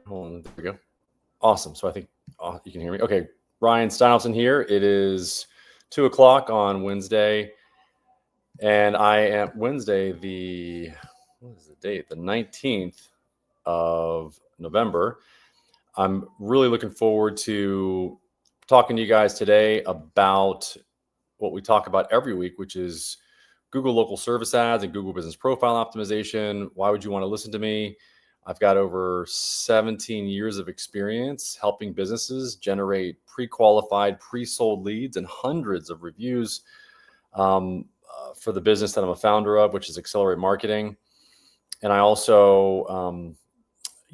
Hold on, there we go. Awesome. So I think you can hear me. Okay, Ryan Steinelson here. It is 2:00 on Wednesday, and I am Wednesday what is the date? The 19th of November. I'm really looking forward to talking to you guys today about what we talk about every week, which is Google local service ads and Google business profile optimization. Why would you want to listen to me? I've got over 17 years of experience helping businesses generate pre-qualified, pre-sold leads and hundreds of reviews for the business that I'm a founder of, which is Accelerate Marketing. And I also,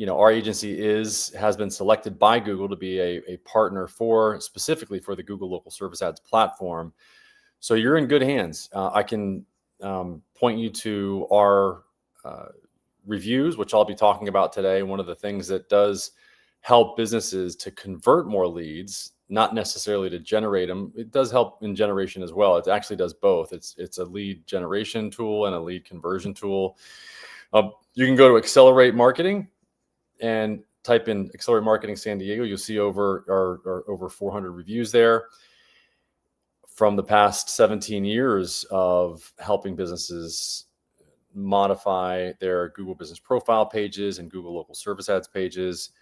our agency has been selected by Google to be a partner specifically for the Google local service ads platform. So you're in good hands. I can point you to our reviews, which I'll be talking about today. One of the things that does help businesses to convert more leads, not necessarily to generate them. It does help in generation as well. It actually does both. It's a lead generation tool and a lead conversion tool. You can go to Accelerate Marketing and type in Accelerate Marketing San Diego. You'll see over 400 reviews there from the past 17 years of helping businesses modify their Google business profile pages and Google local service ads pages.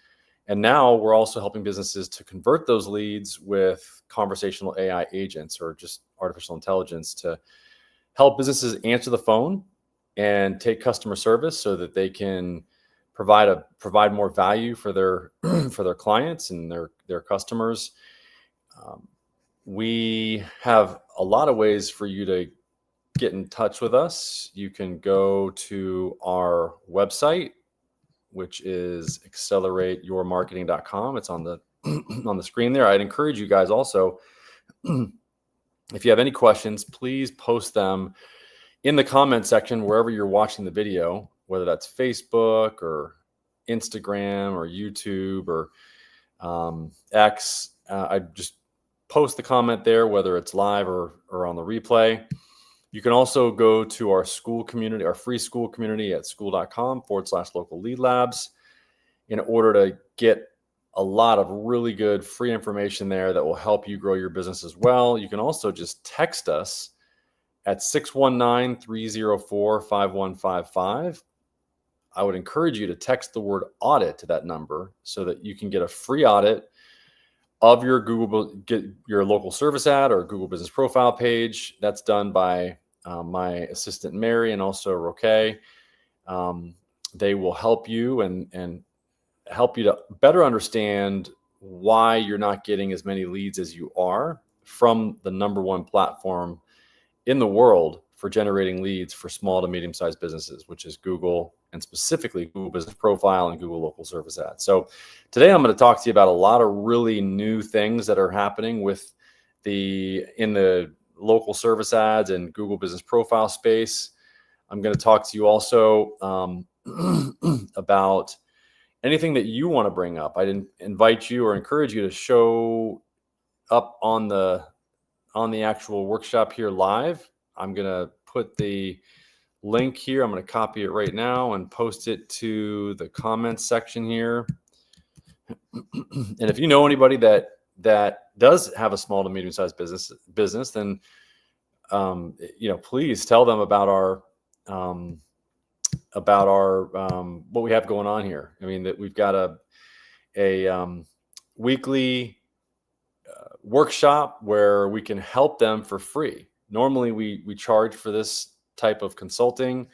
And now we're also helping businesses to convert those leads with conversational AI agents or just artificial intelligence to help businesses answer the phone and take customer service so that they can provide more value for their for their clients and their customers. We have a lot of ways for you to get in touch with us. You can go to our website, which is accelerateyourmarketing.com. It's on the on the screen there. I'd encourage you guys also, if you have any questions, please post them in the comment section wherever you're watching the video, whether that's Facebook or Instagram or YouTube or X. I just post the comment there, whether it's live or on the replay. You can also go to our school community, our free school community at school.com/local lead labs in order to get a lot of really good free information there that will help you grow your business as well. You can also just text us at 619-304-5155. I would encourage you to text the word audit to that number so that you can get a free audit of your your local service ad or Google business profile page. That's done by my assistant Mary and also Roque. They will help you and help you to better understand why you're not getting as many leads as you are from the #1 platform in the world for generating leads for small to medium-sized businesses, which is Google, and specifically Google Business Profile and Google Local Service Ads. So today I'm going to talk to you about a lot of really new things that are happening in the local service ads and Google Business Profile space. I'm going to talk to you also about anything that you want to bring up. I didn't invite you or encourage you to show up on the actual workshop here live. I'm going to put the link here. I'm going to copy it right now and post it to the comments section here. And if you know anybody that does have a small to medium-sized business, then please tell them about our what we have going on here. I mean, that we've got a weekly workshop where we can help them for free. Normally we charge for this type of consulting.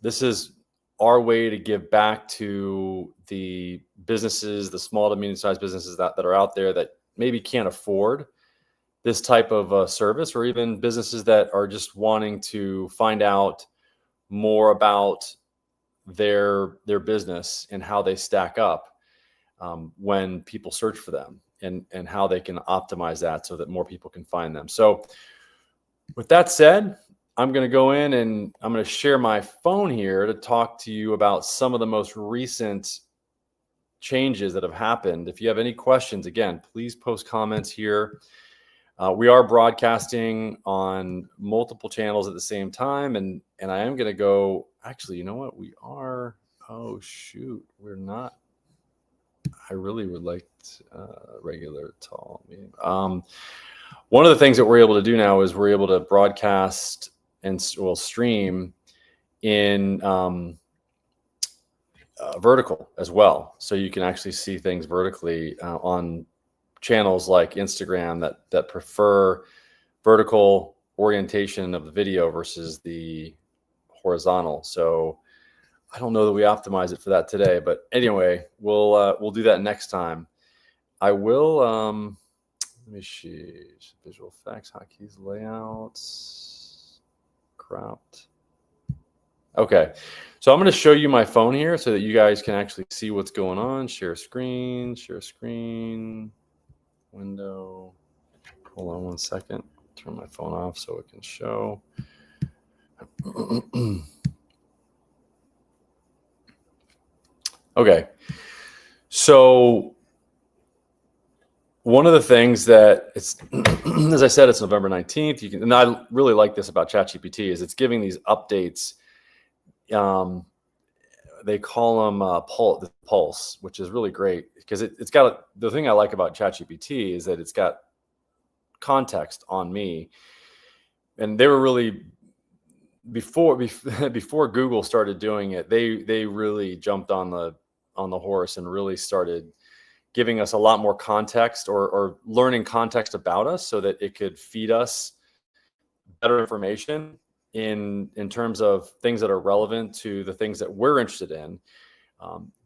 This is our way to give back to the businesses, the small to medium-sized businesses that are out there that maybe can't afford this type of service, or even businesses that are just wanting to find out more about their business and how they stack up when people search for them, and how they can optimize that so that more people can find them. So with that said, I'm going to go in and I'm going to share my phone here to talk to you about some of the most recent changes that have happened. If you have any questions, again, please post comments here. We are broadcasting on multiple channels at the same time, and I am going to go, actually, you know what? We are, oh shoot, we're not. I really would like regular tall meeting. One of the things that we're able to do now is we're able to broadcast and stream in vertical as well. So you can actually see things vertically on channels like Instagram that prefer vertical orientation of the video versus the horizontal. So I don't know that we optimize it for that today, but anyway, we'll do that next time. I will, let me see, visual effects, hotkeys, layouts, cropped. Okay, so I'm going to show you my phone here so that you guys can actually see what's going on. Share screen, window. Hold on one second. Turn my phone off so it can show. Okay, so one of the things that it's, as I said, it's November 19th. You can, and I really like this about ChatGPT is it's giving these updates. They call them pulse, which is really great because it's got the thing I like about ChatGPT is that it's got context on me, and they were really before Google started doing it. They really jumped on the horse and really started giving us a lot more context or learning context about us so that it could feed us better information in terms of things that are relevant to the things that we're interested in.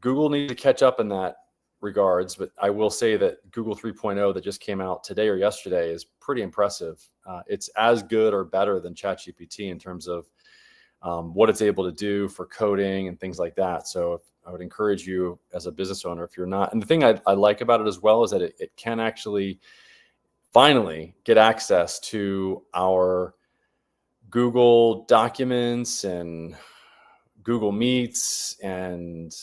Google needs to catch up in that regards, but I will say that Google 3.0 that just came out today or yesterday is pretty impressive. It's as good or better than ChatGPT in terms of what it's able to do for coding and things like that. So I would encourage you as a business owner, if you're not, and the thing I like about it as well is that it can actually finally get access to our Google Documents and Google Meets and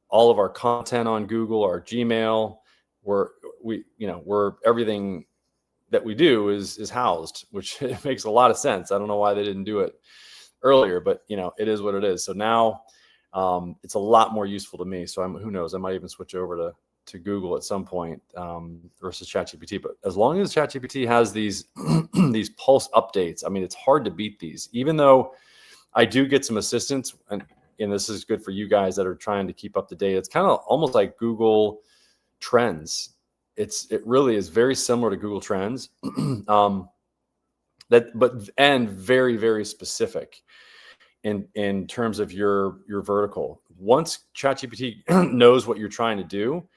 all of our content on Google, our Gmail, where where everything that we do is housed, which makes a lot of sense. I don't know why they didn't do it earlier, but it is what it is. So now it's a lot more useful to me. So who knows? I might even switch over to Google at some point versus ChatGPT. But as long as ChatGPT has these these pulse updates, I mean, it's hard to beat these. Even though I do get some assistance, and this is good for you guys that are trying to keep up to date. It's kind of almost like Google Trends. It really is very similar to Google Trends, and very, very specific in terms of your vertical. Once ChatGPT knows what you're trying to do,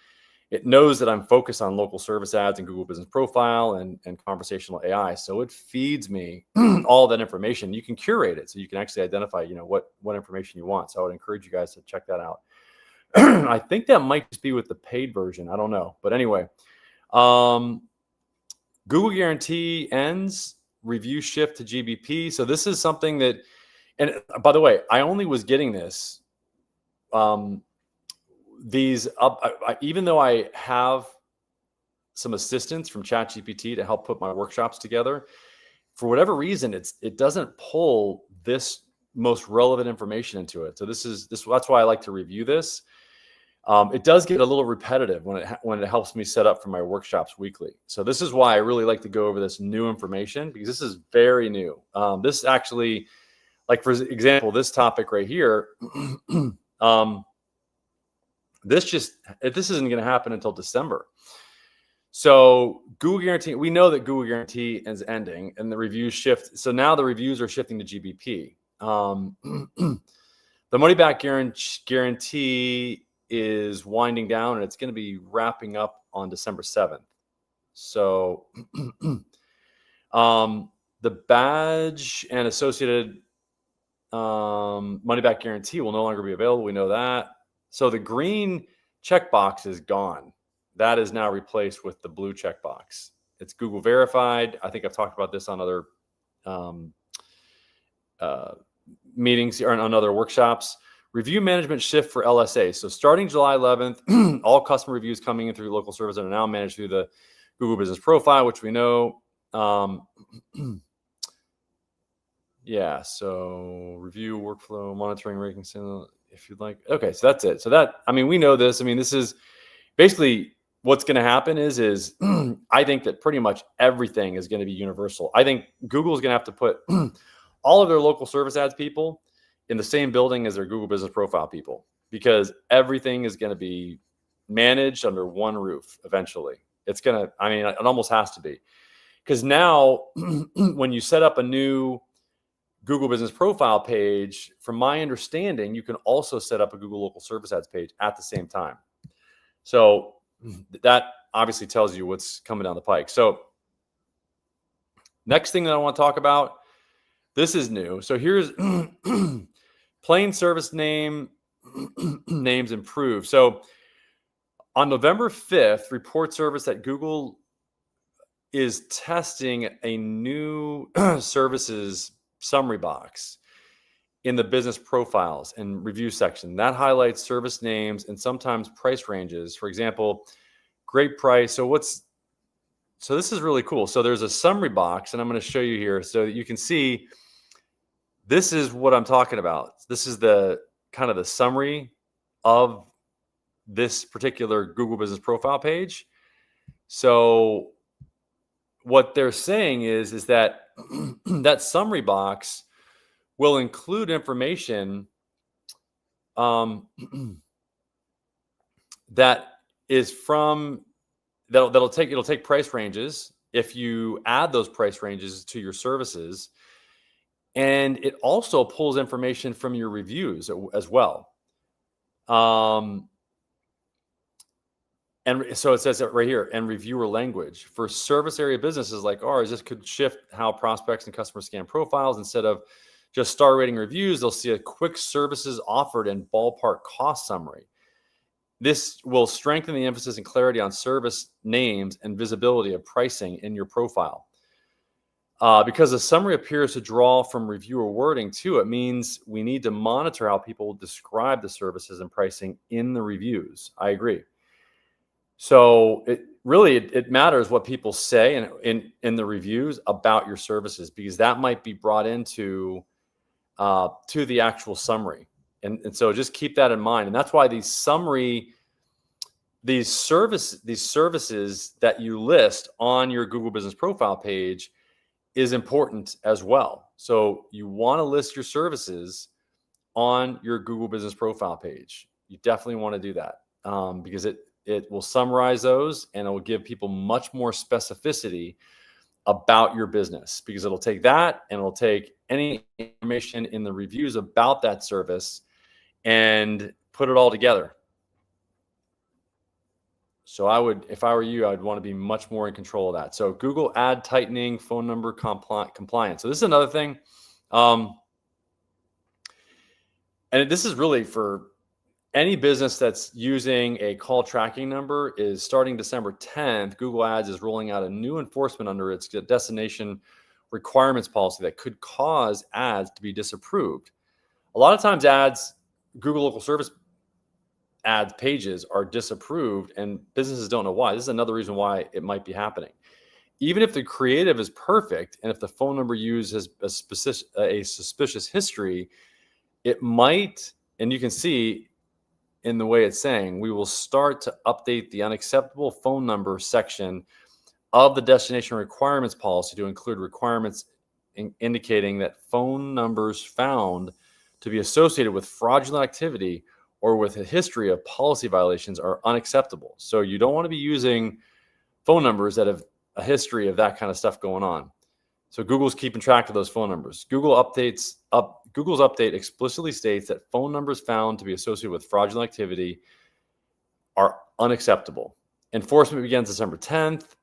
it knows that I'm focused on local service ads and Google Business Profile and conversational AI. So it feeds me all that information. You can curate it, so you can actually identify, what information you want. So I would encourage you guys to check that out. I think that might just be with the paid version. I don't know, but anyway, Google Guarantee ends. Review shift to GBP. So this is something that, and by the way, I only was getting this. Even though I have some assistance from ChatGPT to help put my workshops together, for whatever reason, it doesn't pull this most relevant information into it. So that's why I like to review this. It does get a little repetitive when it helps me set up for my workshops weekly. So this is why I really like to go over this new information, because this is very new. This actually, like for example, this topic right here, this isn't going to happen until December. So Google Guarantee, we know that Google Guarantee is ending and the reviews shift. So now the reviews are shifting to GBP. The money back guarantee is winding down, and it's going to be wrapping up on December 7th. So the badge and associated money back guarantee will no longer be available. We know that. So the green checkbox is gone. That is now replaced with the blue checkbox. It's Google verified. I think I've talked about this on other meetings or on other workshops. Review management shift for LSA. So starting July 11th, all customer reviews coming in through local service are now managed through the Google Business Profile, which we know. Yeah, so review, workflow, monitoring, ranking, if you'd like. Okay, so that's it. So we know this. I mean, this is basically what's going to happen is I think that pretty much everything is going to be universal. I think Google is going to have to put all of their local service ads people in the same building as their Google Business Profile people, because everything is going to be managed under one roof eventually. It's going to, I mean, it almost has to be, because now when you set up a new Google Business Profile page, from my understanding, you can also set up a Google Local Service Ads page at the same time. So that obviously tells you what's coming down the pike. So next thing that I want to talk about, this is new. So here's plain service name names improved. So on November 5th, report service that Google is testing a new services summary box in the business profiles and review section that highlights service names and sometimes price ranges. For example, great price. So this is really cool. So there's a summary box, and I'm going to show you here so that you can see this is what I'm talking about. This is the kind of the summary of this particular Google Business Profile page. So what they're saying is that that summary box will include information that is from it'll take price ranges if you add those price ranges to your services, and it also pulls information from your reviews as well. And so it says it right here, and reviewer language for service area businesses like ours. This could shift how prospects and customers scan profiles. Instead of just star rating reviews, they'll see a quick services offered and ballpark cost summary. This will strengthen the emphasis and clarity on service names and visibility of pricing in your profile. Because the summary appears to draw from reviewer wording too, it means we need to monitor how people describe the services and pricing in the reviews. I agree. So it matters what people say in the reviews about your services, because that might be brought into to the actual summary. And so just keep that in mind. And that's why these services that you list on your Google Business Profile page is important as well. So you want to list your services on your Google Business Profile page. You definitely want to do that because it will summarize those, and it will give people much more specificity about your business, because it'll take that and it'll take any information in the reviews about that service and put it all together. So if I were you, I'd want to be much more in control of that. So Google ad tightening, phone number compliance. So this is another thing. And this is really for any business that's using a call tracking number. Is starting December 10th, Google Ads is rolling out a new enforcement under its destination requirements policy that could cause ads to be disapproved. A lot of times Google Local Service ads pages are disapproved, and businesses don't know why. This is another reason why it might be happening. Even if the creative is perfect, and if the phone number used has a suspicious history, it might, and you can see in the way it's saying, we will start to update the unacceptable phone number section of the destination requirements policy to include requirements indicating that phone numbers found to be associated with fraudulent activity or with a history of policy violations are unacceptable. So you don't want to be using phone numbers that have a history of that kind of stuff going on. So Google's keeping track of those phone numbers. Google's update explicitly states that phone numbers found to be associated with fraudulent activity are unacceptable. Enforcement begins December 10th.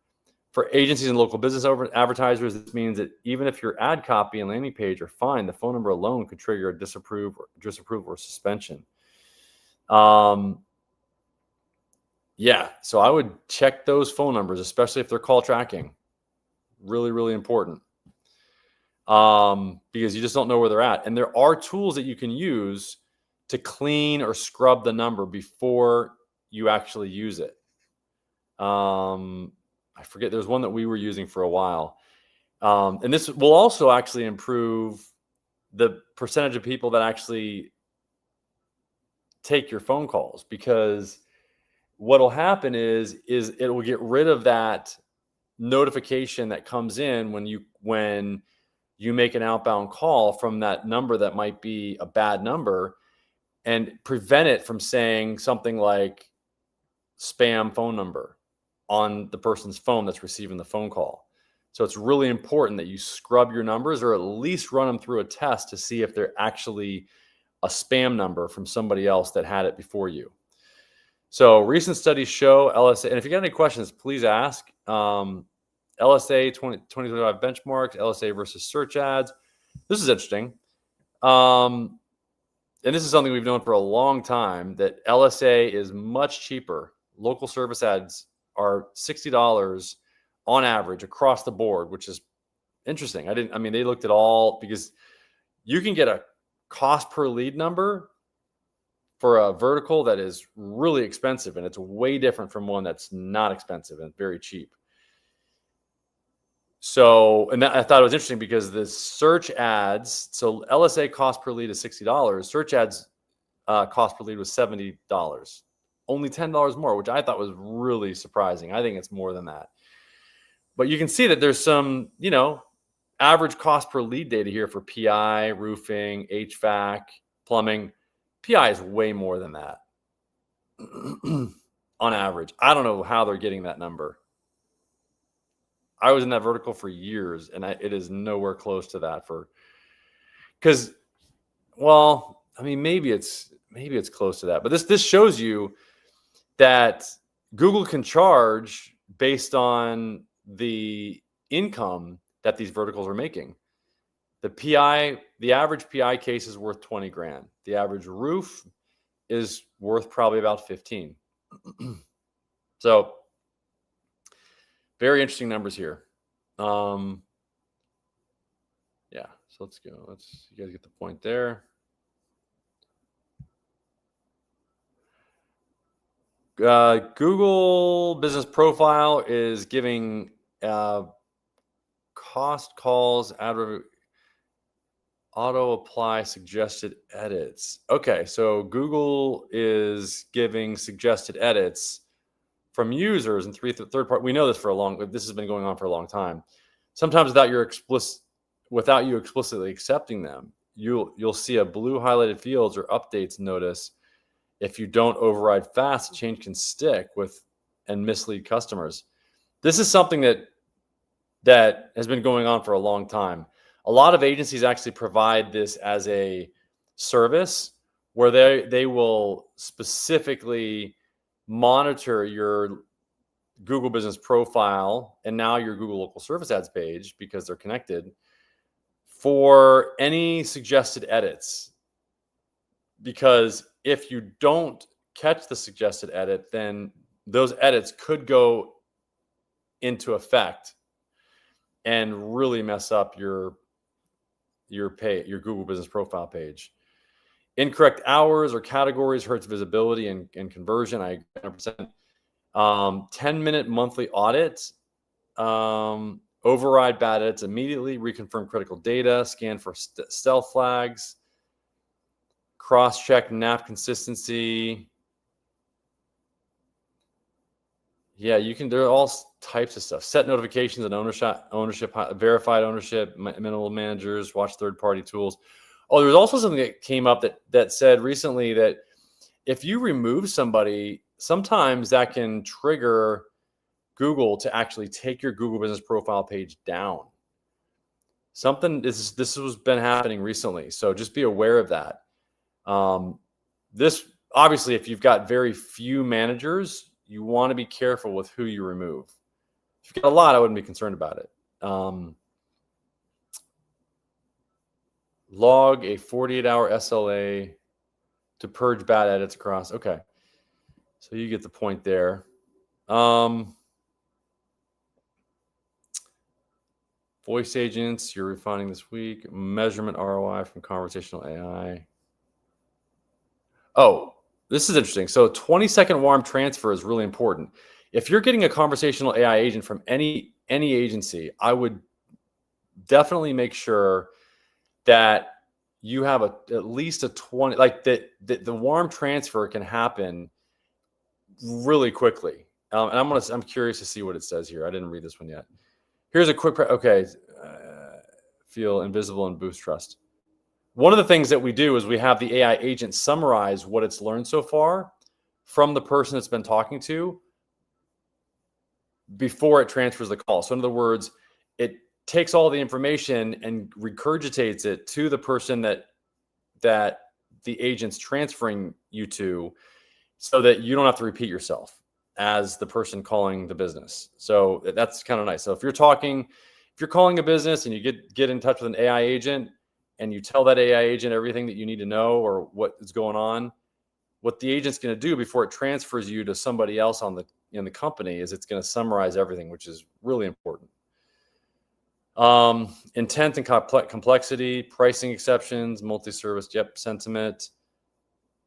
For agencies and local business advertisers, this means that even if your ad copy and landing page are fine, the phone number alone could trigger a disapproval or suspension. Yeah, so I would check those phone numbers, especially if they're call tracking. Really, really important. Because you just don't know where they're at. And there are tools that you can use to clean or scrub the number before you actually use it. I forget, there's one that we were using for a while. And this will also actually improve the percentage of people that actually take your phone calls, because what'll happen is it will get rid of that notification that comes in when you make an outbound call from that number that might be a bad number, and prevent it from saying something like spam phone number on the person's phone that's receiving the phone call. So it's really important that you scrub your numbers, or at least run them through a test to see if they're actually a spam number from somebody else that had it before you. So recent studies show LSA, and if you got any questions, please ask. LSA 2025 benchmarks, LSA versus search ads. This is interesting. And this is something we've known for a long time, that LSA is much cheaper. Local service ads are $60 on average across the board, which is interesting. They looked at all, because you can get a cost per lead number for a vertical that is really expensive, and it's way different from one that's not expensive and very cheap. So, and I thought it was interesting because the search ads, so LSA cost per lead is $60. Search ads cost per lead was $70. Only $10 more, which I thought was really surprising. I think it's more than that. But you can see that there's some, average cost per lead data here for PI, roofing, HVAC, plumbing. PI is way more than that on average. I don't know how they're getting that number. I was in that vertical for years, and it is nowhere close to that maybe it's close to that. But this shows you that Google can charge based on the income that these verticals are making. The average PI case is worth 20 grand. The average roof is worth probably about 15. So very interesting numbers here. So let's go. You guys get the point there. Google Business Profile is giving cost calls, auto apply suggested edits. Okay, so Google is giving suggested edits from users and third party. We know this this has been going on for a long time. Sometimes without you explicitly accepting them, you'll see a blue highlighted fields or updates notice. If you don't override fast, the change can stick and mislead customers. This is something that has been going on for a long time. A lot of agencies actually provide this as a service where they will specifically monitor your Google Business Profile and now your Google Local Service Ads page, because they're connected, for any suggested edits. Because if you don't catch the suggested edit, then those edits could go into effect and really mess up your Google Business Profile page. Incorrect hours or categories hurts visibility and conversion. I 100%. 10-minute monthly audit. Override bad edits immediately. Reconfirm critical data. Scan for stealth flags. Cross-check NAP consistency. Yeah, you can. There are all types of stuff. Set notifications and ownership, verified ownership, minimal managers, watch third-party tools. Oh, there was also something that came up that said recently that if you remove somebody, sometimes that can trigger Google to actually take your Google Business Profile page down. This has been happening recently, so just be aware of that. This obviously, if you've got very few managers, you want to be careful with who you remove. If you've got a lot, I wouldn't be concerned about it. Log a 48-hour SLA to purge bad edits across. Okay, so you get the point there. Voice agents, you're refining this week. Measurement ROI from conversational AI. Oh, this is interesting. So 20-second warm transfer is really important. If you're getting a conversational AI agent from any agency, I would definitely make sure that you have at least a 20, like the warm transfer can happen really quickly. And I'm curious to see what it says here. I didn't read this one yet. Here's a quick, feel invisible and boost trust. One of the things that we do is we have the AI agent summarize what it's learned so far from the person it's been talking to before it transfers the call. So in other words, it takes all the information and regurgitates it to the person that the agent's transferring you to, so that you don't have to repeat yourself as the person calling the business. So that's kind of nice. So if you're calling a business and you get in touch with an AI agent and you tell that AI agent everything that you need to know or what is going on, what the agent's going to do before it transfers you to somebody else in the company is it's going to summarize everything, which is really important. Intent and complexity, pricing exceptions, multi-service, sentiment,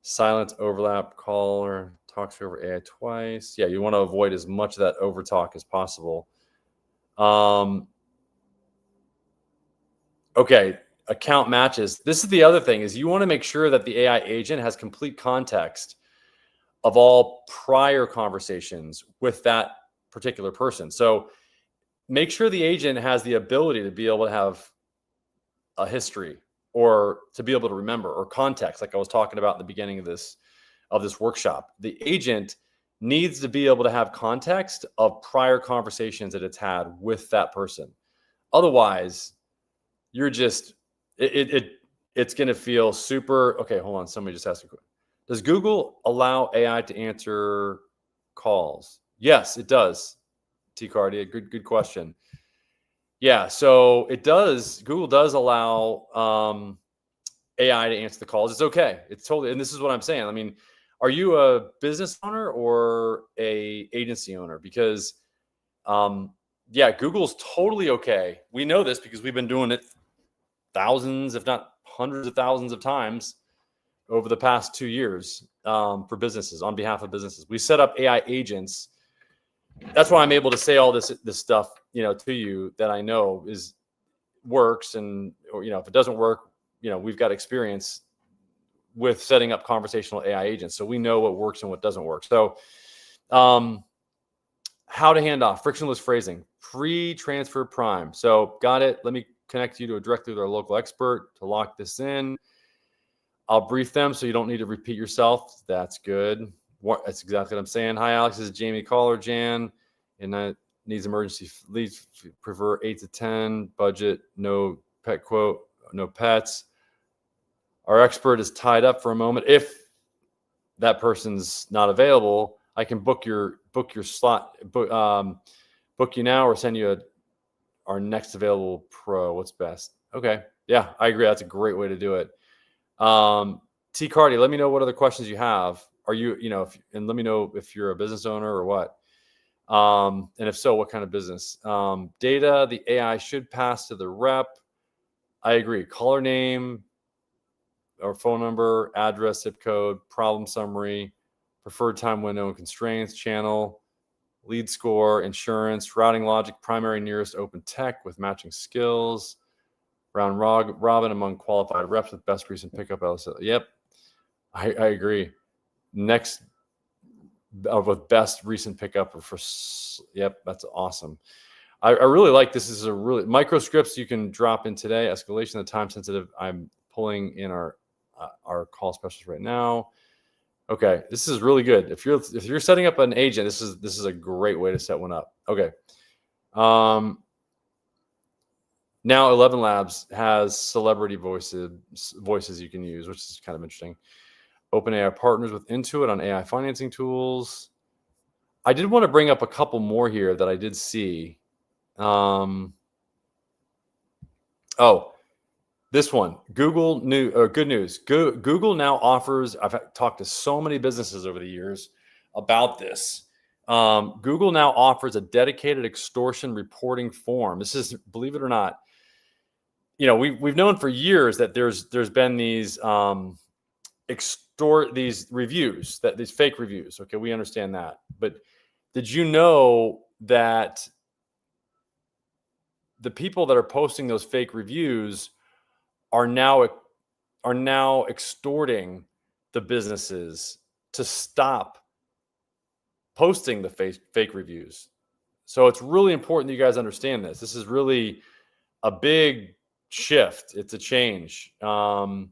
silent overlap, caller talks over AI twice. Yeah, you want to avoid as much of that over talk as possible. Okay, account matches. This is the other thing, is you want to make sure that the AI agent has complete context of all prior conversations with that particular person. So make sure the agent has the ability to be able to have a history or to be able to remember, or context, like I was talking about in the beginning of this workshop. The agent needs to be able to have context of prior conversations that it's had with that person. Otherwise, you're just, it's going to feel super. Okay, hold on. Somebody just asked a question. Does Google allow AI to answer calls? Yes, it does. T Cardia, good question. Yeah, so it does. Google does allow AI to answer the calls. It's okay. It's totally. And this is what I'm saying. I mean, are you a business owner or a agency owner? Because Google's totally okay. We know this because we've been doing it thousands, if not hundreds of thousands of times over the past 2 years for businesses, on behalf of businesses. We set up AI agents. That's why I'm able to say all this stuff, to you, that I know works, and if it doesn't work, we've got experience with setting up conversational AI agents, so we know what works and what doesn't work. So, how to hand off frictionless phrasing, pre-transfer prime. So, got it. Let me connect you directly with our local expert to lock this in. I'll brief them so you don't need to repeat yourself. That's good. That's exactly what I'm saying. Hi, Alex. This is Jamie Caller, Jan, and that needs emergency leads. Prefer 8 to 10. Budget, no pet quote, no pets. Our expert is tied up for a moment. If that person's not available, I can book your slot, book you now, or send you our next available pro. What's best? Okay. Yeah, I agree. That's a great way to do it. T Cardi, let me know what other questions you have. Are you, and let me know if you're a business owner or what. And if so, what kind of business? Data, the AI should pass to the rep. I agree. Caller name or phone number, address, zip code, problem summary, preferred time window and constraints, channel, lead score, insurance, routing logic, primary nearest open tech with matching skills, round robin among qualified reps with best recent pickup. Yep, I agree. Next with best recent pickup yep, that's awesome. I really like this. Is a really micro scripts you can drop in today. Escalation of time sensitive. I'm pulling in our call specialist right now. Okay, this is really good. If you're setting up an agent, this is a great way to set one up. Okay. Now 11 Labs has celebrity voices you can use, which is kind of interesting. OpenAI partners with Intuit on AI financing tools. I did want to bring up a couple more here that I did see. This one, Google good news. Google now offers, I've talked to so many businesses over the years about this. Google now offers a dedicated extortion reporting form. This is, believe it or not, we've known for years that there's been these these reviews, these fake reviews. Okay, we understand that. But did you know that the people that are posting those fake reviews are now extorting the businesses to stop posting the fake reviews. So it's really important that you guys understand this. This is really a big shift. It's a change that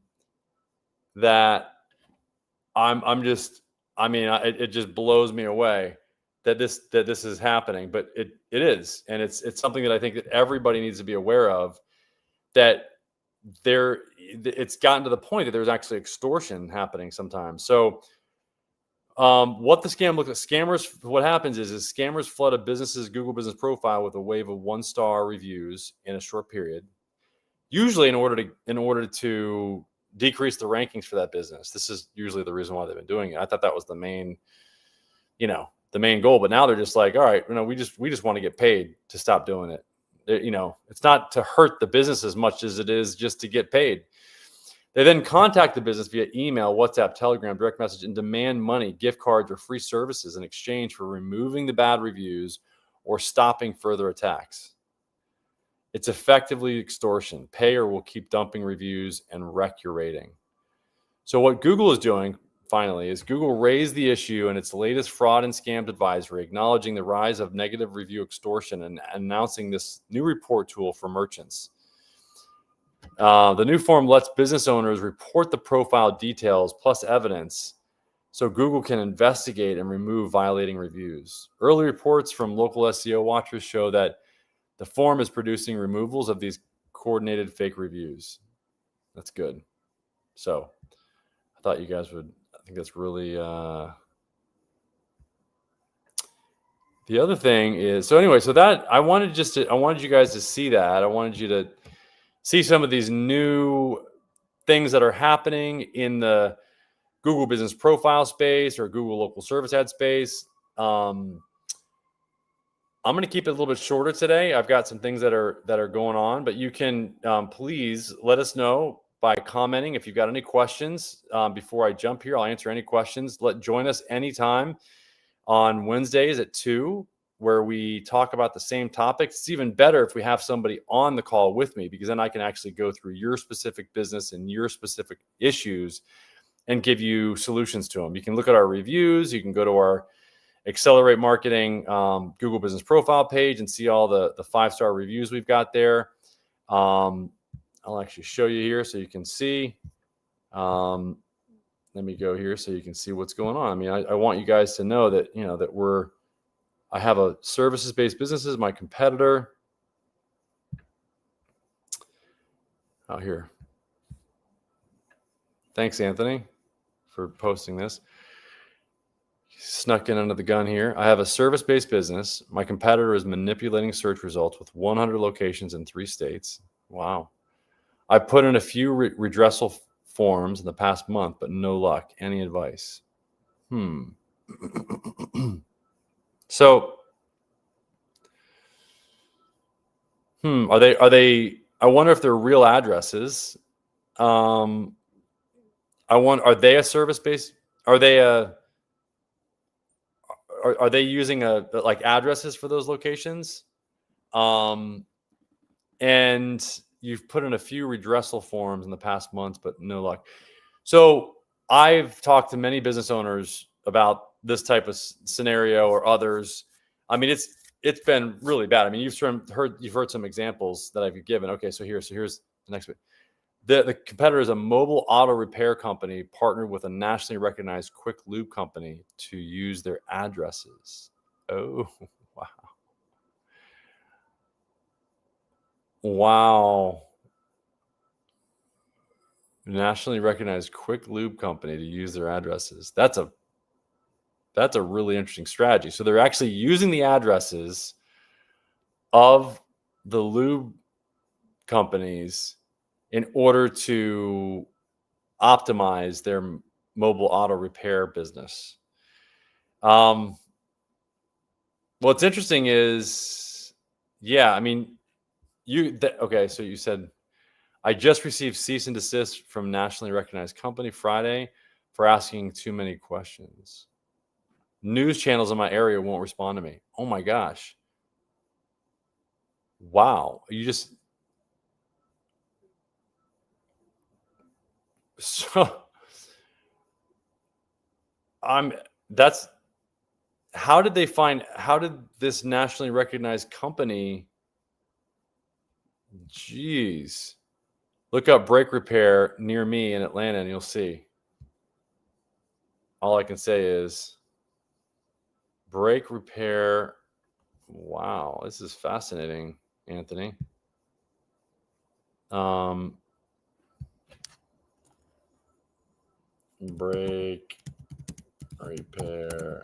it just blows me away that this is happening, but it is, and it's something that I think that everybody needs to be aware of. That it's gotten to the point that there's actually extortion happening sometimes. So what the scam looks like, scammers, what happens is scammers flood a business's Google business profile with a wave of 1-star reviews in a short period, usually in order to decrease the rankings for that business. This is usually the reason why they've been doing it. I thought that was the main goal, but now they're just like, all right, we just want to get paid to stop doing it. It's not to hurt the business as much as it is just to get paid. They then contact the business via email, WhatsApp, Telegram, direct message, and demand money, gift cards, or free services in exchange for removing the bad reviews or stopping further attacks. It's effectively extortion. Pay or we'll keep dumping reviews and wreck your rating. So what Google is doing, finally, is Google raised the issue in its latest fraud and scams advisory, acknowledging the rise of negative review extortion and announcing this new report tool for merchants. The new form lets business owners report the profile details plus evidence so Google can investigate and remove violating reviews. Early reports from local SEO watchers show that the form is producing removals of these coordinated fake reviews. That's good. So I thought you guys would, I think that's really, the other thing is, so anyway, so that I wanted you guys to see that. I wanted you to see some of these new things that are happening in the Google business profile space or Google local service ad space. I'm going to keep it a little bit shorter today. I've got some things that are going on, but you can please let us know by commenting if you've got any questions. Before I jump here, I'll answer any questions. Join us anytime on Wednesdays at 2, where we talk about the same topics. It's even better if we have somebody on the call with me, because then I can actually go through your specific business and your specific issues and give you solutions to them. You can look at our reviews. You can go to our Accelerate Marketing Google Business Profile page and see all the 5-star reviews we've got there. I'll actually show you here so you can see. Let me go here so you can see what's going on. I mean, I want you guys to know that, that I have a services-based businesses, my competitor. Oh, here. Thanks, Anthony, for posting this. Snuck in under the gun here. I have a service-based business. My competitor is manipulating search results with 100 locations in 3 states. Wow. I put in a few redressal forms in the past month, but no luck. Any advice? So, are they, I wonder if they're real addresses. Are they a service-based, are they using like addresses for those locations? And you've put in a few redressal forms in the past months, but no luck. So I've talked to many business owners about this type of scenario or others. I mean, it's been really bad. I mean, you've heard some examples that I've given. Okay, so here's the next bit. The competitor is a mobile auto repair company partnered with a nationally recognized quick lube company to use their addresses. Oh, wow. Wow. Nationally recognized quick lube company to use their addresses. That's a really interesting strategy. So they're actually using the addresses of the lube companies in order to optimize their mobile auto repair business. What's interesting is, I mean, okay, so you said, I just received cease and desist from nationally recognized company Friday for asking too many questions. News channels in my area won't respond to me. Oh my gosh. Wow. So that's how did this nationally recognized company? Jeez. Look up brake repair near me in Atlanta and you'll see. All I can say is brake repair. Wow, this is fascinating, Anthony. Brake repair.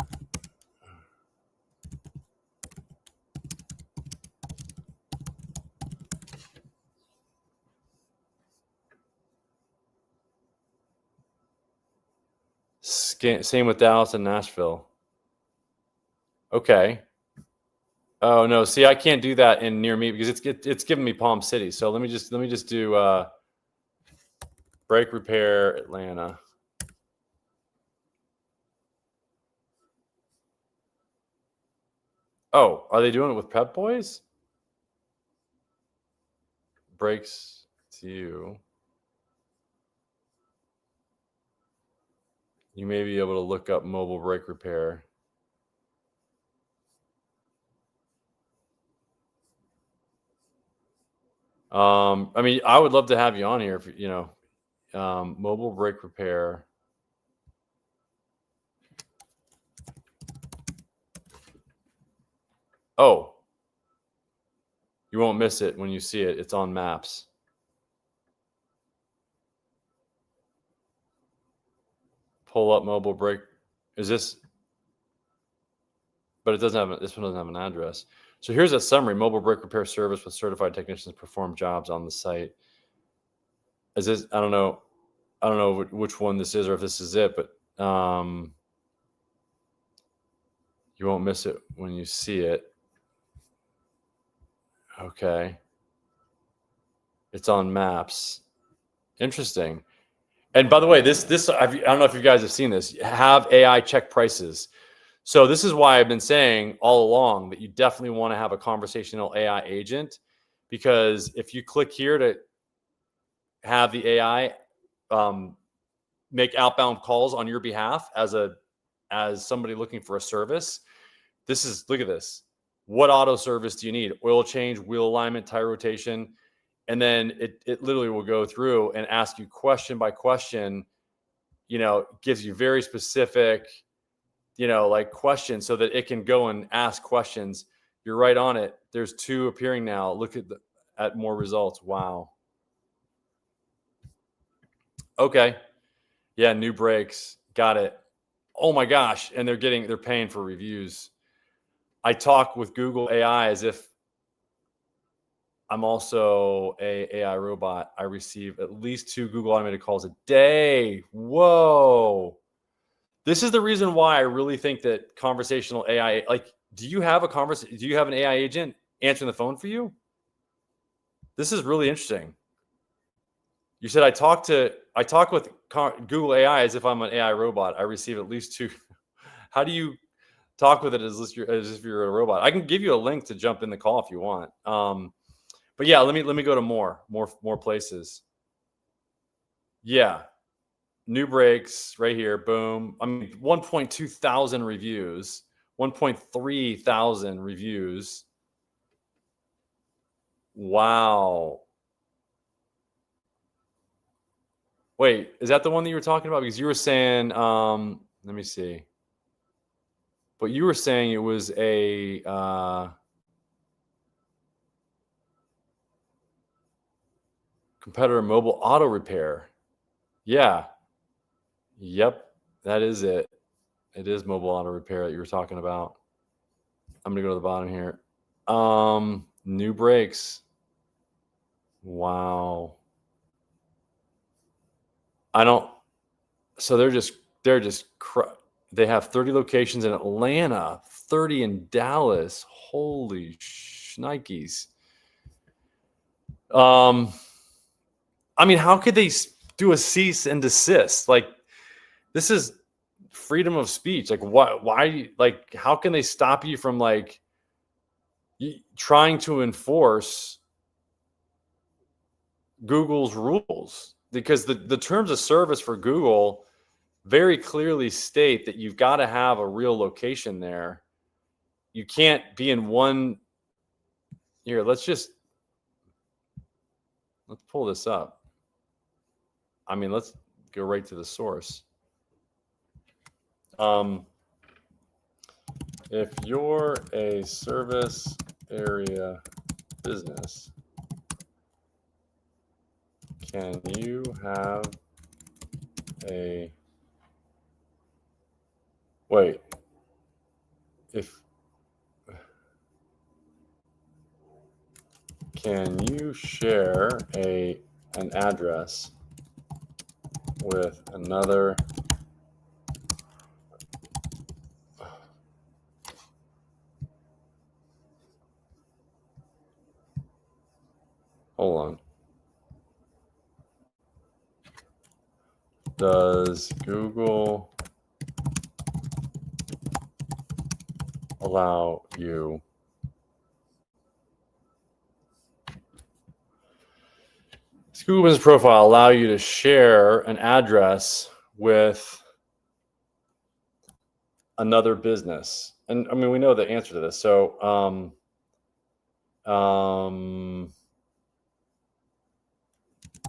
Same with Dallas and Nashville. Okay. Oh no, see, I can't do that in near me because it's giving me Palm City. So let me just do brake repair Atlanta. Oh, are they doing it with Pep Boys? Brakes to you. You may be able to look up mobile brake repair. I mean, I would love to have you on here if you know, mobile brake repair. Oh, you won't miss it when you see it. It's on maps. Pull up mobile brake. Is this? But it doesn't have, this one doesn't have an address. So here's a summary. Mobile brake repair service with certified technicians perform jobs on the site. Is this, I don't know which one this is or if this is it, but you won't miss it when you see it. Okay. It's on maps. Interesting. And by the way, this I don't know if you guys have seen this. Have AI check prices. So this is why I've been saying all along that you definitely want to have a conversational AI agent, because if you click here to have the AI make outbound calls on your behalf as somebody looking for a service, this is, look at this. What auto service do you need? Oil change, wheel alignment, tire rotation. And then it literally will go through and ask you question by question, gives you very specific, like questions so that it can go and ask questions. You're right on it. There's 2 appearing now. Look at more results. Wow. Okay. Yeah. New brakes. Got it. Oh my gosh. And they're paying for reviews. I talk with Google AI as if I'm also a AI robot. I receive at least 2 Google automated calls a day. Whoa. This is the reason why I really think that conversational AI, like, do you have an AI agent answering the phone for you? This is really interesting. You said I talk with Google AI as if I'm an AI robot. I receive at least 2. How do you talk with it as if you're a robot? I can give you a link to jump in the call if you want. But yeah, let me go to more places. Yeah. New brakes right here. Boom. I mean, 1.2 thousand reviews, 1.3 thousand reviews. Wow. Wait, is that the one that you were talking about? Because you were saying, let me see. But you were saying it was a competitor mobile auto repair. Yeah. Yep. That is it. It is mobile auto repair that you were talking about. I'm going to go to the bottom here. New brakes. Wow. So they have 30 locations in Atlanta, 30 in Dallas. Holy shnikes. I mean, how could they do a cease and desist? Like, this is freedom of speech. Like, why, like, how can they stop you from, like, trying to enforce Google's rules? Because the terms of service for Google, very clearly state that you've got to have a real location there. You can't be in one. Here, let's pull this up. I mean, let's go right to the source. If you're a service area business, can you have a, wait, can you share an address with another hold on. Does Google allow you does Google Business Profile allow you to share an address with another business? And I mean, we know the answer to this. So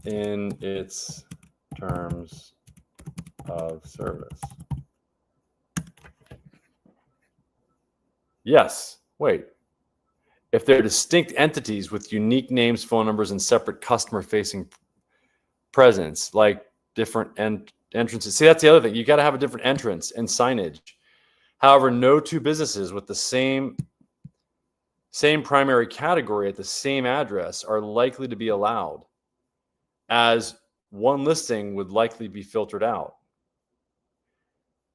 in its terms of service. Yes. Wait. If they're distinct entities with unique names, phone numbers, and separate customer-facing presence, like different entrances. See, that's the other thing. You got to have a different entrance and signage. However, no two businesses with the same primary category at the same address are likely to be allowed, as one listing would likely be filtered out.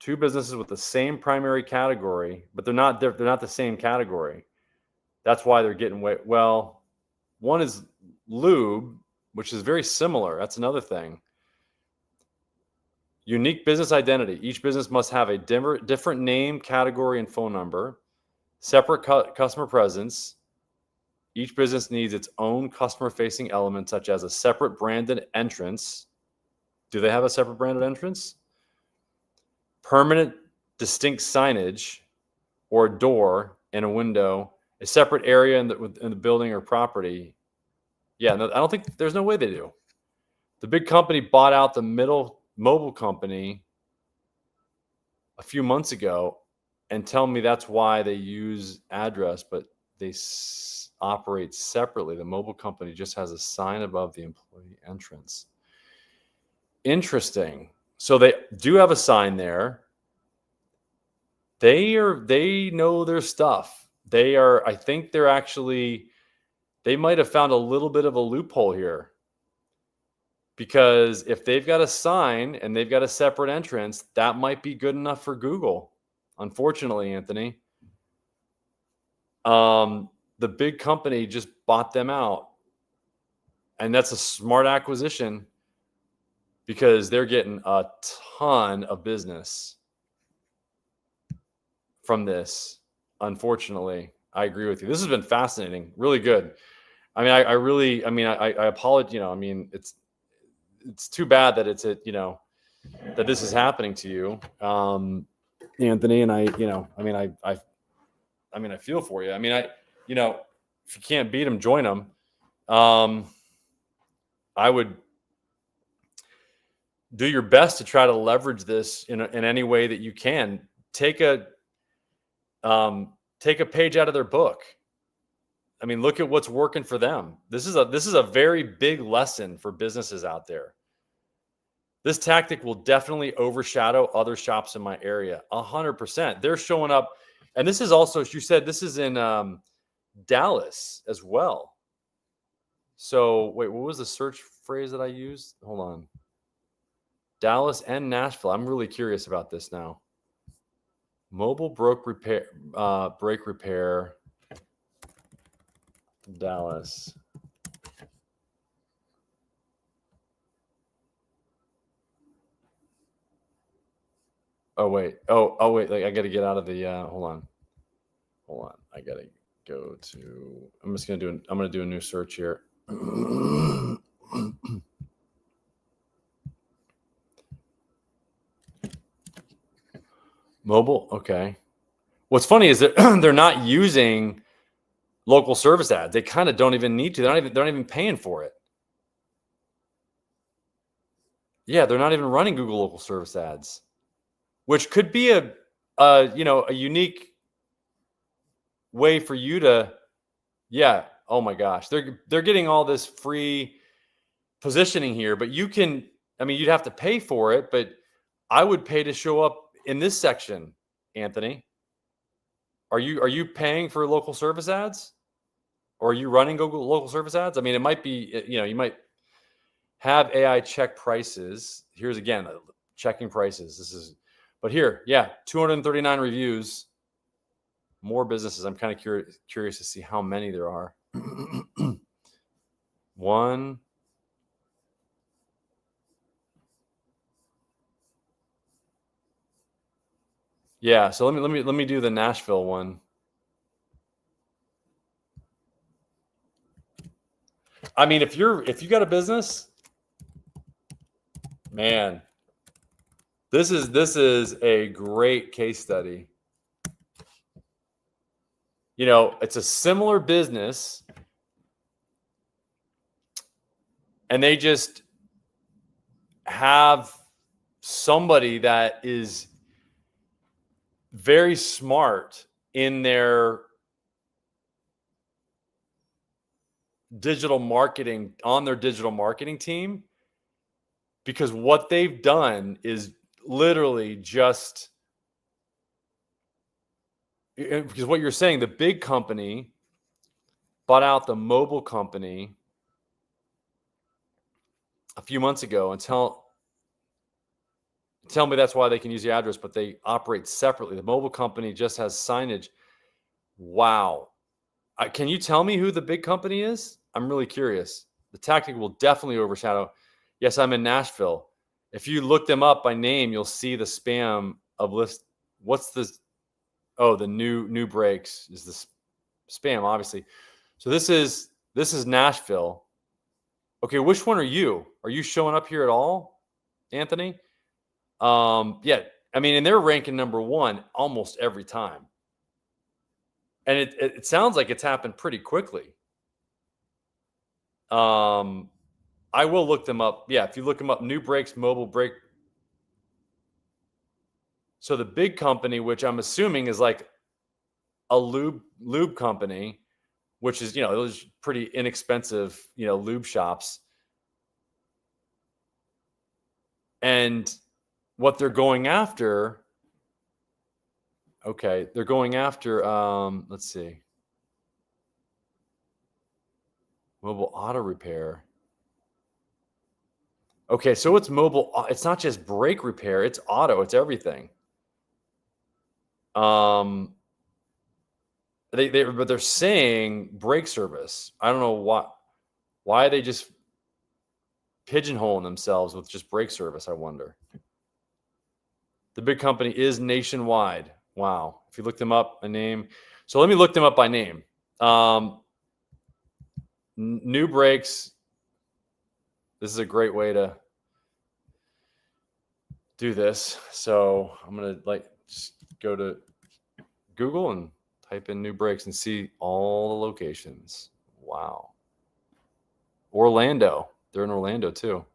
Two businesses with the same primary category, but they're not the same category. That's why they're getting way. Well, one is lube, which is very similar. That's another thing. Unique business identity. Each business must have a different name, category, and phone number. Separate customer presence. Each business needs its own customer-facing element, such as a separate branded entrance. Do they have a separate branded entrance? Permanent, distinct signage, or a door and a window, a separate area in the building or property. Yeah, no, I don't think there's no way they do. The big company bought out the middle mobile company a few months ago and tell me that's why they use address, but they operate separately. The mobile company just has a sign above the employee entrance. Interesting. So they do have a sign there. They know their stuff. I think they might have found a little bit of a loophole here. Because if they've got a sign and they've got a separate entrance, that might be good enough for Google. Unfortunately, Anthony. The big company just bought them out. And that's a smart acquisition because they're getting a ton of business from this. Unfortunately, I agree with you. This has been fascinating. Really good. I mean, I apologize. You know, I mean, it's too bad that that this is happening to you, Anthony. And I feel for you. I mean, if you can't beat them, join them. I would do your best to try to leverage this in any way that you can. Take a page out of their book. I mean, look at what's working for them. This is a very big lesson for businesses out there. This tactic will definitely overshadow other shops in my area. 100%. They're showing up. And this is also, you said this is in Dallas as well. So wait, what was the search phrase that I used? Hold on. Dallas and Nashville. I'm really curious about this now. Mobile brake repair, Dallas. Oh wait. Oh wait. Like I got to get out of the. Hold on. I got to go to. I'm gonna do a new search here. Mobile. Okay. What's funny is that they're not using local service ads. They kind of don't even need to. They're not even paying for it. Yeah, they're not even running Google local service ads, which could be a unique way for you to, yeah. Oh my gosh, they're getting all this free positioning here, but you can. I mean, you'd have to pay for it, but I would pay to show up in this section. Anthony, are you paying for local service ads, or are you running Google local service ads? I mean, it might be, you might have AI check prices. Here's again checking prices. This is, but here, yeah, 239 reviews. More businesses. I'm kind of curious to see how many there are. One. Yeah, so let me do the Nashville one. I mean, if you got a business, man, this is a great case study. It's a similar business, and they just have somebody that is very smart in their digital marketing, on their digital marketing team, because what they've done is literally just, because what you're saying, the big company bought out the mobile company a few months ago, and tell me that's why they can use the address, but they operate separately. The mobile company just has signage. Wow. Can you tell me who the big company is? I'm really curious. The tactic will definitely overshadow. Yes, I'm in Nashville. If you look them up by name, you'll see the spam of list. What's this? Oh, the new breaks is the spam, obviously. So this is Nashville. Okay, which one are you? Are you showing up here at all, Anthony? Yeah, I mean, and they're ranking number one almost every time. And it sounds like it's happened pretty quickly. I will look them up. Yeah, if you look them up, new breaks, mobile break. So the big company, which I'm assuming is like a lube company, which is, those pretty inexpensive, lube shops. And what they're going after, okay, they're going after, let's see, mobile auto repair. Okay, so it's mobile. It's not just brake repair. It's auto. It's everything. But they're saying brake service. I don't know why they just pigeonholing themselves with just brake service. I wonder. The big company is nationwide. Wow. If you look them up, a name. So let me look them up by name. New brakes. This is a great way to do this. So I'm going to just go to Google and type in new brakes and see all the locations. Wow. Orlando. They're in Orlando too.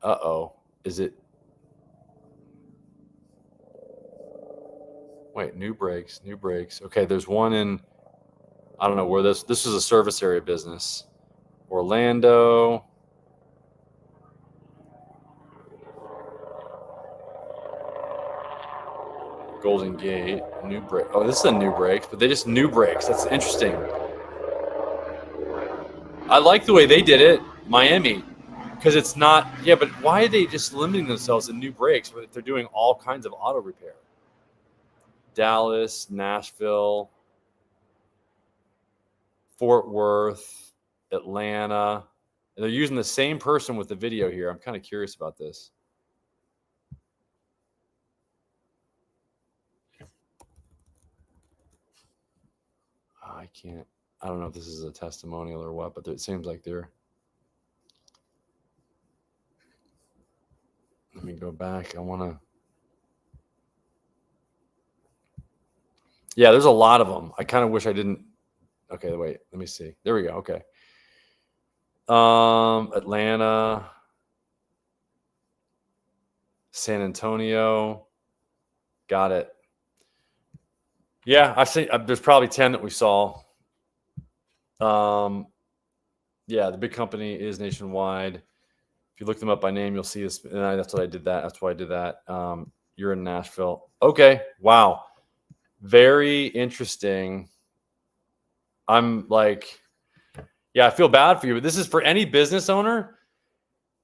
Uh-oh. Is it? Wait, new brakes. Okay, there's one in, I don't know where this is a service area business. Orlando. Golden Gate, new brake. Oh, this is a new brakes, but they just new brakes. That's interesting. I like the way they did it, Miami, because it's not. Yeah, but why are they just limiting themselves to new brakes if they're doing all kinds of auto repair? Dallas, Nashville, Fort Worth, Atlanta. And they're using the same person with the video here. I'm kind of curious about this. I can't. I don't know if this is a testimonial or what, but it seems like they're. Let me go back. I want to. Yeah, there's a lot of them. I kind of wish I didn't. Okay, wait. Let me see. There we go. Okay. Atlanta, San Antonio. Got it. Yeah, I've seen. There's probably 10 that we saw. Yeah, the big company is nationwide. If you look them up by name, you'll see this. And that's what I did. That's why I did that. You're in Nashville. Okay. Wow. Very interesting. I'm like, yeah, I feel bad for you, but this is for any business owner.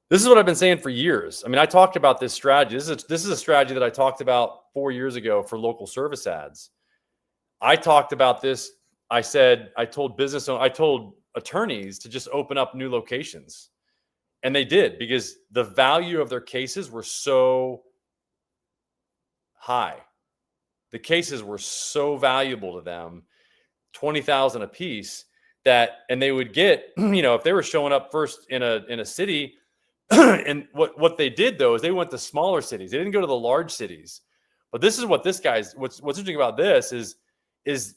This is what I've been saying for years. I mean, I talked about this strategy. This is a strategy that I talked about 4 years ago for local service ads. I talked about this. I told attorneys to just open up new locations. And they did, because the value of their cases were so high. The cases were so valuable to them, 20,000 a piece, and they would get, if they were showing up first in a city, and what they did though is they went to smaller cities. They didn't go to the large cities. But this is what what's interesting about this is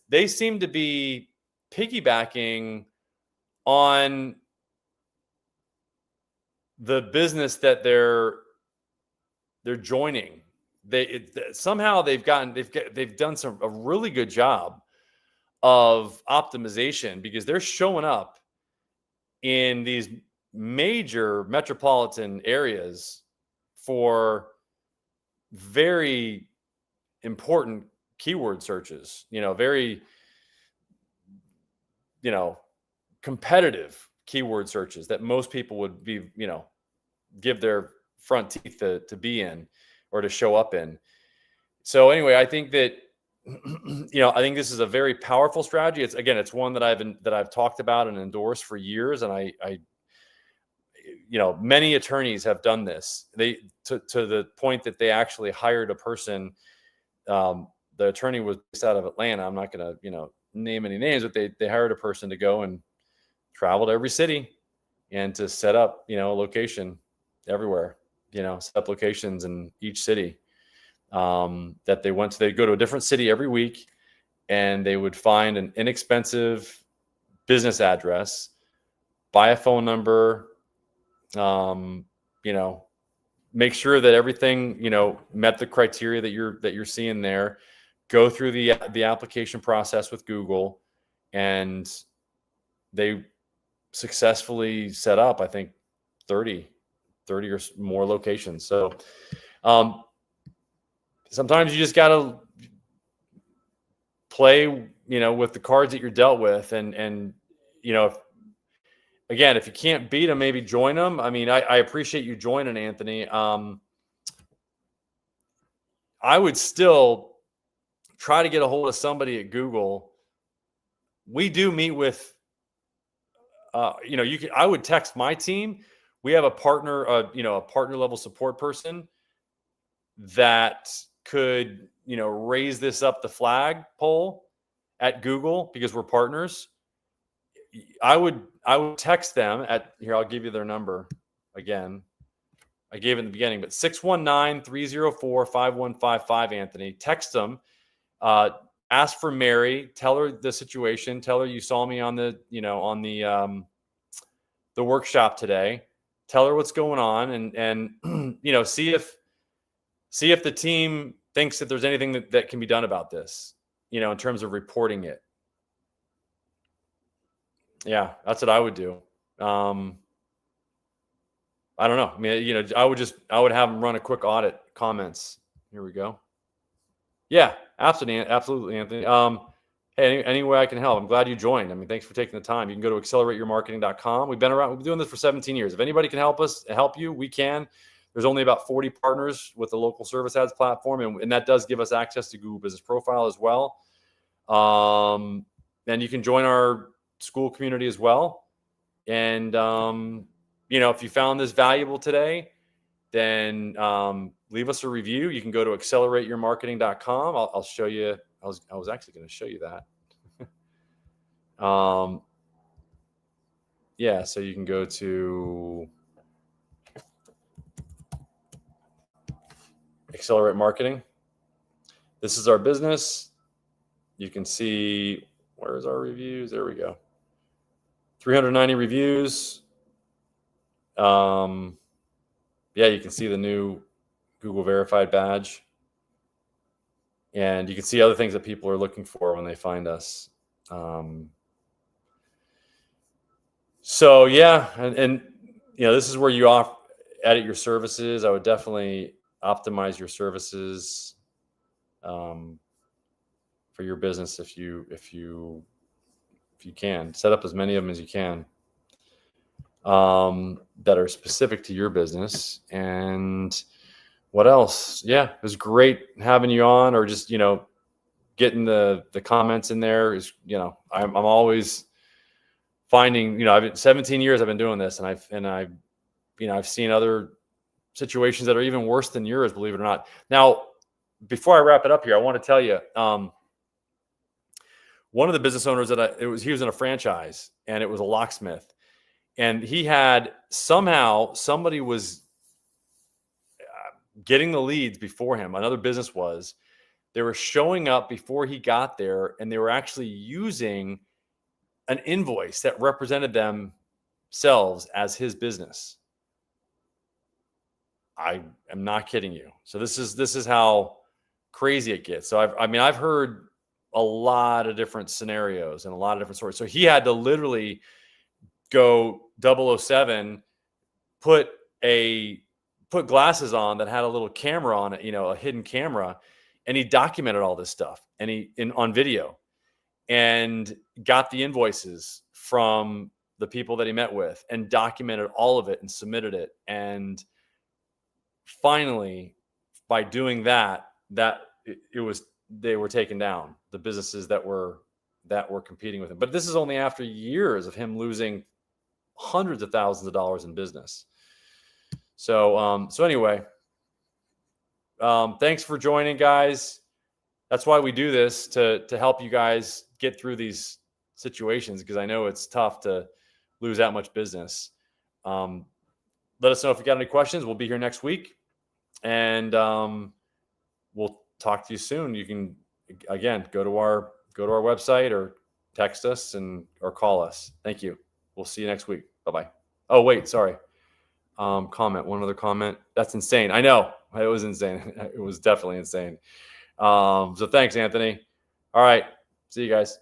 they seem to be piggybacking on the business that they're joining. Somehow they've done a really good job of optimization, because they're showing up in these major metropolitan areas for very important keyword searches, very, competitive keyword searches that most people would be, give their front teeth to be in or to show up in. So anyway, I think that, I think this is a very powerful strategy. It's one that I've talked about and endorsed for years. And I many attorneys have done this. To the point that they actually hired a person. The attorney was based out of Atlanta. I'm not going to, name any names, but they hired a person to go and travel to every city and to set up, a location everywhere, set up locations in each city. That they went to. They'd go to a different city every week, and they would find an inexpensive business address, buy a phone number, make sure that everything, met the criteria that you're seeing there, go through the application process with Google, and they successfully set up, I think, 30 or more locations. So, sometimes you just got to play, with the cards that you're dealt with. And if you can't beat them, maybe join them. I mean, I appreciate you joining, Anthony. I would still try to get a hold of somebody at Google. We do meet with, I would text my team. We have a partner, a partner level support person that could, raise this up the flag pole at Google, because we're partners. I would text them here. I'll give you their number again. I gave it in the beginning, but 619-304-5155, Anthony. Text them, ask for Mary, tell her the situation, tell her you saw me on the workshop today, tell her what's going on, and see if the team thinks that there's anything that can be done about this, in terms of reporting it. Yeah, that's what I would do. I don't know. I mean, I would have them run a quick audit. Comments. Here we go. Yeah, absolutely, Anthony. Hey, any way I can help. I'm glad you joined. I mean, thanks for taking the time. You can go to accelerateyourmarketing.com. We've been doing this for 17 years. If anybody can help you, we can. There's only about 40 partners with the local service ads platform, and that does give us access to Google Business Profile as well. And you can join our school community as well. And if you found this valuable today, then leave us a review. You can go to accelerateyourmarketing.com. I'll show you. I was actually going to show you that. Yeah, so you can go to accelerate marketing. This is our business. You can see, where's our reviews? There we go. 390 reviews. Yeah, you can see the new Google verified badge. And you can see other things that people are looking for when they find us. So yeah, and you know, this is where you edit your services. I would definitely optimize your services for your business if you can. Set up as many of them as you can that are specific to your business. And what else? Yeah, it was great having you on, or just, you know, getting the comments in there. Is, you know, I'm always finding, you know, I've been 17 years I've been doing this, and I've you know, I've seen other situations that are even worse than yours, believe it or not. Now, before I wrap it up here, I want to tell you, one of the business owners that he was in a franchise, and it was a locksmith, and he had somebody was getting the leads before him. Another business was, they were showing up before he got there, and they were actually using an invoice that represented themselves as his business. I am not kidding you. So this is how crazy it gets. So I've heard a lot of different scenarios and a lot of different stories. So he had to literally go 007, put glasses on that had a little camera on it, you know, a hidden camera, and he documented all this stuff, and on video, and got the invoices from the people that he met with, and documented all of it and submitted it. And finally, by doing that, they were taken down, the businesses that were competing with him. But this is only after years of him losing hundreds of thousands of dollars in business. So anyway, thanks for joining, guys. That's why we do this, to help you guys get through these situations, because I know it's tough to lose that much business. Let us know if you got any questions. We'll be here next week, and we'll talk to you soon. You can, again, go to our website, or text us, or call us. Thank you. We'll see you next week. Bye-bye. Oh, wait, sorry. Comment. One other comment. That's insane. I know. It was insane. It was definitely insane. So thanks, Anthony. All right. See you guys.